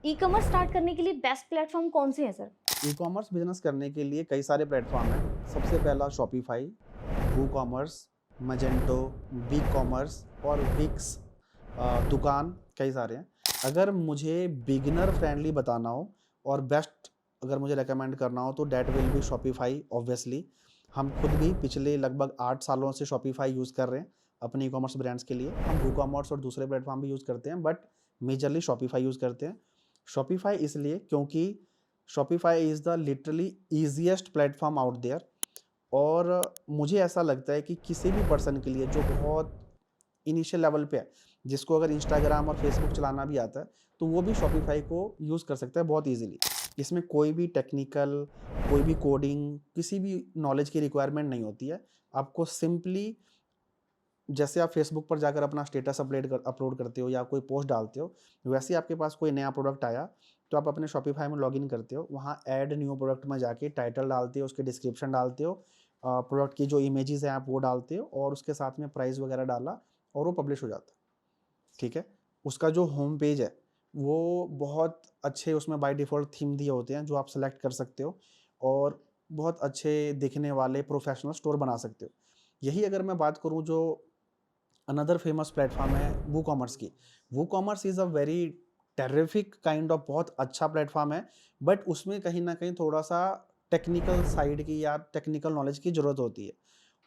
E commerce start करने के लिए बेस्ट प्लेटफॉर्म कौन से हैं सर? ई कॉमर्स बिजनेस करने के लिए कई सारे प्लेटफॉर्म हैं। सबसे पहला Shopify, WooCommerce, Magento, big commerce और विक्स। दुकान कई सारे हैं। अगर मुझे बिगिनर फ्रेंडली बताना हो और बेस्ट अगर मुझे रेकमेंड करना हो तो that will be Shopify obviously. हम खुद भी पिछले लगभग 8 सालों से शॉपिफाई यूज़ कर रहे हैं अपने ई कॉमर्स ब्रांड्स के लिए। हम वूकॉमर्स और दूसरे प्लेटफॉर्म भी यूज़ करते हैं बट मेजरली शॉपिफाई यूज़ करते हैं। शॉपिफाई इसलिए क्योंकि Shopify is the literally easiest platform out there. और मुझे ऐसा लगता है कि किसी भी पर्सन के लिए जो बहुत इनिशियल लेवल पे है, जिसको अगर इंस्टाग्राम और फेसबुक चलाना भी आता है, तो वो भी शॉपिफाई को यूज़ कर सकता है बहुत ईज़िली। इसमें कोई भी टेक्निकल, कोई भी कोडिंग, किसी भी नॉलेज की रिक्वायरमेंट नहीं होती है। आपको सिंपली जैसे आप फेसबुक पर जाकर अपना स्टेटस अपलोड करते हो या कोई पोस्ट डालते हो, वैसे ही आपके पास कोई नया प्रोडक्ट आया, तो आप अपने शॉपिफाई में लॉगिन करते हो। वहाँ ऐड न्यू प्रोडक्ट में जाके टाइटल डालते हो, उसके डिस्क्रिप्शन डालते हो, प्रोडक्ट की जो इमेजेस हैं आप वो डालते हो और उसके साथ में प्राइस वगैरह डाला और वो पब्लिश हो जाता है। ठीक है? उसका जो होम पेज है, वो बहुत अच्छे उसमें बाय डिफ़ॉल्ट थीम दिए होते हैं जो आप सेलेक्ट कर सकते हो और बहुत अच्छे दिखने वाले प्रोफेशनल स्टोर बना सकते हो। यही अगर मैं बात करूँ जो अनदर फेमस प्लेटफॉर्म है वूकॉमर्स की। WooCommerce is a very terrific kind of बहुत अच्छा प्लेटफॉर्म है, बट उसमें कहीं न कहीं थोड़ा-सा टेक्निकल साइड की या टेक्निकल नॉलेज की ज़रूरत होती है।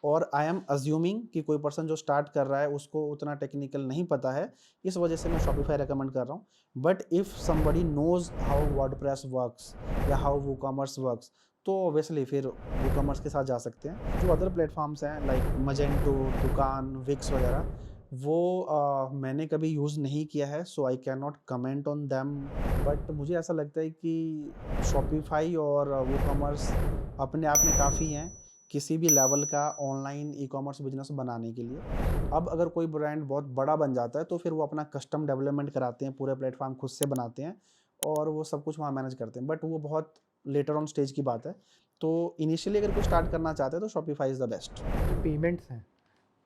और आई एम अज्यूमिंग कि कोई पर्सन जो स्टार्ट कर रहा है उसको उतना टेक्निकल नहीं पता है, इस वजह से मैं शॉपिफाई रिकमेंड कर रहा हूँ। But if somebody knows how WordPress works या हाउ वूकॉमर्स वर्क्स, तो ऑब्वियसली फिर वूकॉमर्स के साथ जा सकते हैं। जो अदर प्लेटफॉर्म्स हैं लाइक मजेंटो, दुकान, विक्स वगैरह, वो मैंने कभी यूज़ नहीं किया है, so I can not comment on them. But मुझे ऐसा लगता है कि शॉपिफाई और वूकॉमर्स अपने आप में काफ़ी हैं किसी भी लेवल का ऑनलाइन ई-कॉमर्स बिज़नेस बनाने के लिए। अब अगर कोई ब्रांड बहुत बड़ा बन जाता है तो फिर वो अपना कस्टम डेवलपमेंट कराते हैं, पूरे प्लेटफ़ॉर्म खुद से बनाते हैं और वो सब कुछ वहाँ मैनेज करते हैं। बट वो बहुत लेटर ऑन स्टेज की बात है। तो इनिशियली अगर कोई स्टार्ट करना चाहता है तो शॉपिफाई इज़ द बेस्ट। जो पेमेंट्स हैं,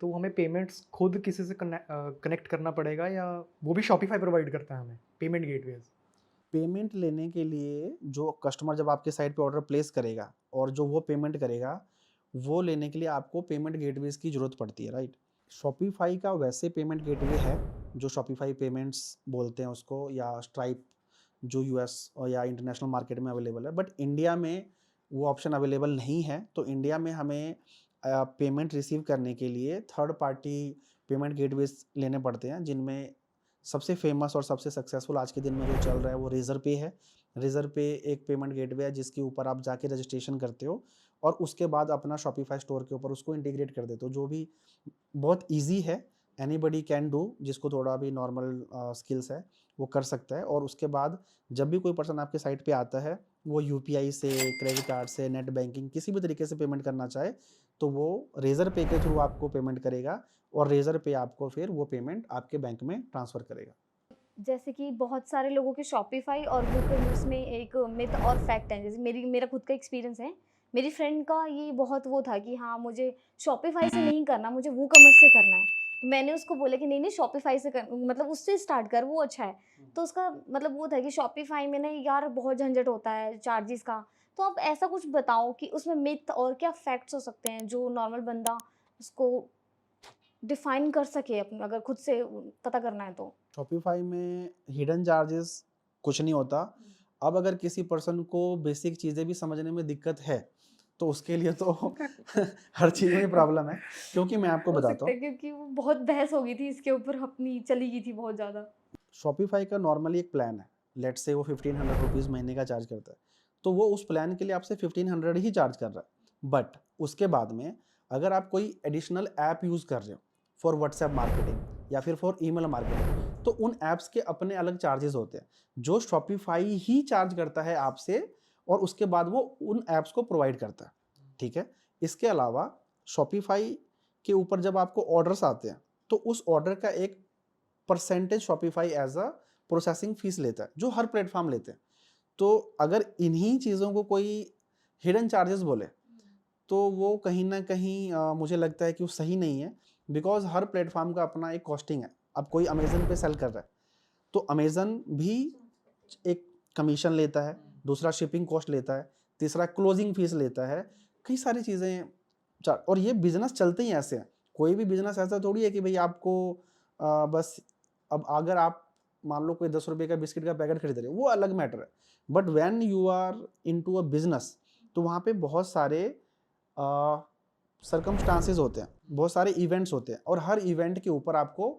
तो हमें पेमेंट्स खुद किसी से कनेक्ट करना पड़ेगा या वो भी शॉपिफ़ाई प्रोवाइड करता है हमें, पेमेंट गेटवेज़? पेमेंट लेने के लिए जो कस्टमर जब आपके साइट पे ऑर्डर प्लेस करेगा और जो वो पेमेंट करेगा, वो लेने के लिए आपको पेमेंट गेटवेज़ की ज़रूरत पड़ती है, राइट? शॉपिफ़ाई का वैसे पेमेंट गेटवे है, जो शॉपिफ़ाई पेमेंट्स बोलते हैं उसको या स्ट्राइप, जो यूएस और या इंटरनेशनल मार्केट में अवेलेबल है। बट इंडिया में वो ऑप्शन अवेलेबल नहीं है, तो इंडिया में हमें पेमेंट रिसीव करने के लिए थर्ड पार्टी पेमेंट गेटवेज़ लेने पड़ते हैं, जिनमें सबसे फेमस और सबसे सक्सेसफुल आज के दिन में जो चल रहा है वो रेज़र पे है। रेज़र पे एक पेमेंट गेटवे है जिसके ऊपर आप जाके रजिस्ट्रेशन करते हो और उसके बाद अपना शॉपिफ़ाई स्टोर के ऊपर उसको इंटीग्रेट कर देते हो, जो भी बहुत ईज़ी है। एनीबॉडी कैन डू, जिसको थोड़ा भी नॉर्मल स्किल्स है, वो कर सकता है। और उसके बाद जब भी कोई पर्सन आपके साइट पे आता है, वो यूपीआई से, क्रेडिट कार्ड से, नेट बैंकिंग किसी भी तरीके से पेमेंट करना चाहे, तो वो रेज़र पे के थ्रू आपको पेमेंट करेगा और रेज़र पे आपको फिर वो पेमेंट आपके बैंक में ट्रांसफ़र करेगा। जैसे कि बहुत सारे लोगों के शॉपिफाई और वूकॉमर्स में एक मिथ और फैक्ट है। जैसे मेरा खुद का एक्सपीरियंस है। मेरी फ्रेंड का ये बहुत वो था कि हाँ, मुझे शॉपिफाई से नहीं करना, मुझे वूकॉमर्स से करना है। तो मैंने उसको बोला कि नहीं-नहीं शॉपिफाई से कर मतलब उससे स्टार्ट कर, वो अच्छा है। तो उसका मतलब वो था कि शॉपिफाई में ना यार बहुत झंझट होता है चार्जेज़ का। तो आप ऐसा कुछ बताओ कि उसमें मिथ और क्या फैक्ट्स हो सकते हैं जो नॉर्मल बंदा उसको डिफाइन कर सके अपना अगर खुद से पता करना है तो? शॉपिफ़ाई में हिडन चार्जेस कुछ नहीं होता। अब अगर किसी पर्सन को बेसिक चीज़ें भी समझने में दिक्कत है, तो उसके लिए तो हर चीज़ में प्रॉब्लम है। क्योंकि मैं आपको हो बताता सकता है हूँ, क्योंकि वो बहुत बहस हो गई थी इसके ऊपर अपनी चली गई थी बहुत ज़्यादा। शॉपिफ़ाई का नॉर्मली एक प्लान है। लेट्स से वो ₹1500 महीने का चार्ज करता है। तो वो उस प्लान के लिए आपसे 1500 ही चार्ज कर रहा है। बट उसके बाद में अगर आप कोई एडिशनल ऐप यूज़ कर रहे हो फॉर व्हाट्सएप मार्केटिंग या फिर फॉर ईमेल मार्केटिंग, तो उन ऐप्स के अपने अलग चार्जेस होते हैं, जो शॉपिफ़ाई ही चार्ज करता है आपसे और उसके बाद वो उन ऐप्स को प्रोवाइड करता है। ठीक है? इसके अलावा शॉपिफ़ाई के ऊपर जब आपको ऑर्डर्स आते हैं, तो उस ऑर्डर का एक percentage Shopify as a processing fee लेता है, जो हर प्लेटफॉर्म लेते हैं। तो अगर इन्हीं चीज़ों को कोई हिडन चार्जेस बोले, तो वो कहीं ना कहीं मुझे लगता है कि वो सही नहीं है। बिकॉज हर प्लेटफॉर्म का अपना एक कॉस्टिंग है। अब कोई अमेजन पे सेल कर रहा है, तो अमेजन भी एक कमीशन लेता है, दूसरा शिपिंग कॉस्ट लेता है, तीसरा क्लोजिंग फीस लेता है, कई सारी चीज़ें और ये बिजनेस चलते ही ऐसे हैं। कोई भी बिजनेस ऐसा थोड़ी है कि भाई आपको बस अब अगर आप मान लो कोई 10 रुपये का बिस्किट का पैकेट खरीद रहे हो वो अलग मैटर है, but when you are into a business तो वहाँ पे बहुत सारे सर्कमस्टांसेस होते हैं, बहुत सारे इवेंट्स होते हैं और हर इवेंट के ऊपर आपको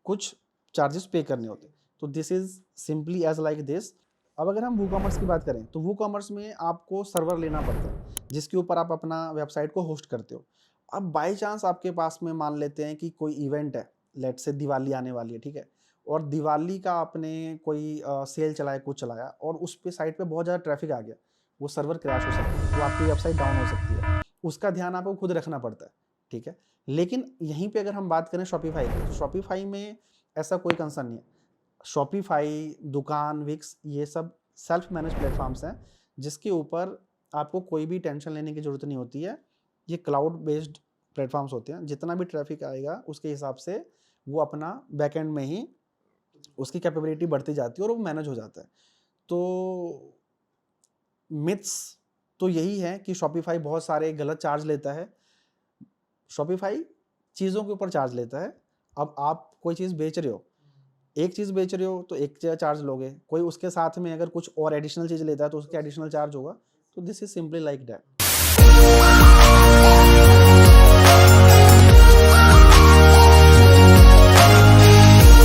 कुछ चार्जेस पे करने होते हैं। तो this is simply as like this. अब अगर हम वू कॉमर्स की बात करें तो वू कॉमर्स में आपको सर्वर लेना पड़ता है जिसके ऊपर आप अपना वेबसाइट को होस्ट करते हो। अब बाय चांस आपके पास में मान लेते हैं कि कोई इवेंट है, लेट से दिवाली आने वाली है, ठीक है, और दिवाली का आपने कोई सेल चलाया, कुछ चलाया और उस पे साइट पे बहुत ज़्यादा ट्रैफिक आ गया, वो सर्वर क्रैश हो सकता है, वो आपकी वेबसाइट डाउन हो सकती है, उसका ध्यान आपको खुद रखना पड़ता है, ठीक है। लेकिन यहीं पे अगर हम बात करें शॉपिफाई की, तो शॉपिफाई में ऐसा कोई कंसर्न नहीं है। शॉपिफाई, दुकान, विक्स, ये सब सेल्फ मैनेज प्लेटफॉर्म्स हैं जिसके ऊपर आपको कोई भी टेंशन लेने की ज़रूरत नहीं होती है। ये क्लाउड बेस्ड प्लेटफॉर्म्स होते हैं, जितना भी ट्रैफिक आएगा उसके हिसाब से वो अपना बैकएंड में ही उसकी कैपेबिलिटी बढ़ती जाती है और वो मैनेज हो जाता है। तो मिथ्स तो यही है कि शॉपिफाई बहुत सारे गलत चार्ज लेता है। शॉपिफाई चीज़ों के ऊपर चार्ज लेता है। अब आप कोई चीज़ बेच रहे हो, एक चीज़ बेच रहे हो तो एक चार्ज लोगे, कोई उसके साथ में अगर कुछ और एडिशनल चीज़ लेता है तो उसके एडिशनल चार्ज होगा। तो this is simply like that.